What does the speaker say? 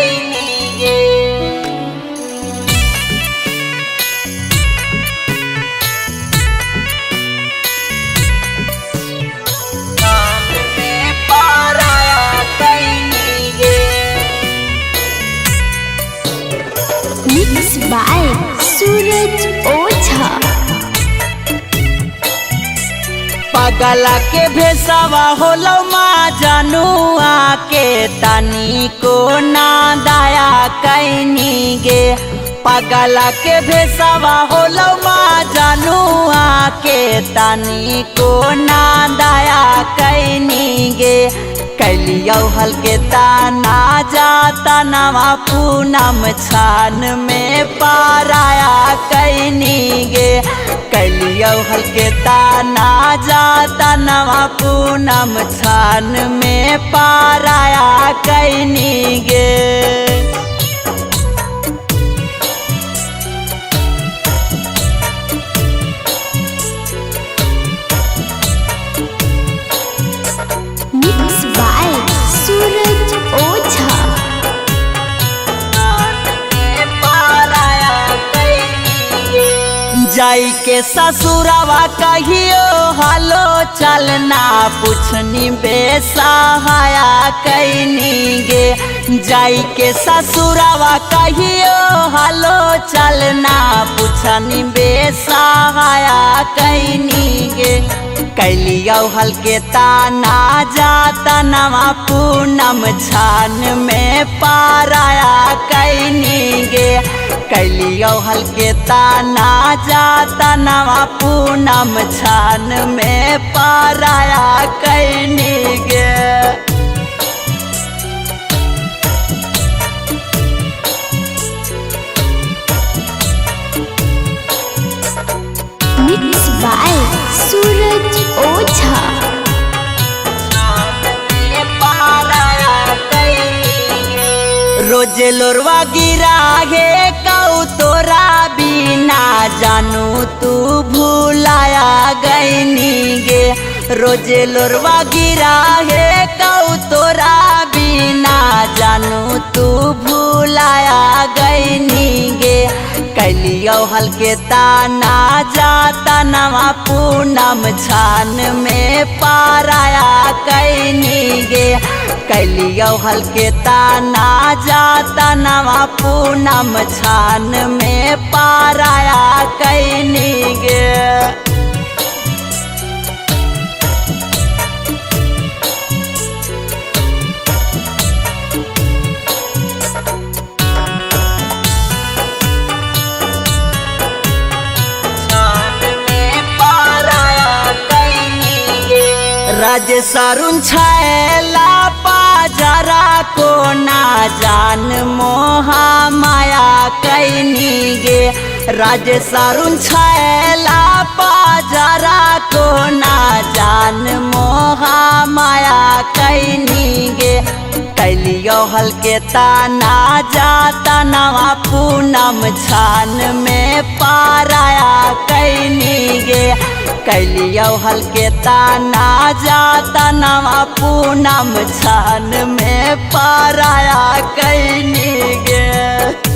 कैनी गे। सावन में पराया कैनी गे। मिक्स बाय सूरज ओझा। पगला के भेसवा होलो माँ जनुआ के तनी को ना दया कैनी गे। पगला के भेसवा होलो माँ जनुआ के तनी को ना दया कैनी गे। कैलियो हल्के ताना जाता नवा पूनम छान में पाराया कैनी गे। कैलियो हल्के ताना जाता नवा पूनम छान में पाराया कैनी गे। मिक्स बाय सूरज ओझा। जाई के ससुरवा कहियो हालो चलना पूछनी बेसहाया कैनी गे। जाई के ससुरवा कहियो हालो चलना पूछनी बेसहाया कैनी गे। कैलियो हल्के ताना जाता नवा पूनम छान में पाराया कैनी गे। कैलियो हल्के ताना जाता नवा पूनम छान में पाराया कैनी गे। मिक्स बाय सूरज ओझा। रोजे लोरवा गिरा हे कऊ तोरा बिना जानू तू भूलाया गईनी गे। रोजे लोरवा गिरा हे कऊ तोरा बिना जानू तू भूलाया गईनी गे। कैलियो हल्के ताना जाता नवा पूनम छान में पाराया कैनी गे। कैलियो हल्के ताना जाता नवा पूनम छान में पाराया कैनी गे। राजेश अरुण छैला पाजरा को ना जान मोहा माया कैनी गे। राजेश अरुण छैला पाजरा को ना जान मोहा माया कैनी गे। कैलियो हल्के ताना जाता नवा पूनम छान में पाराया कैनी गे। कैलियो हल्के ताना जाता नवा पूनम छान में पाराया कैनी गे।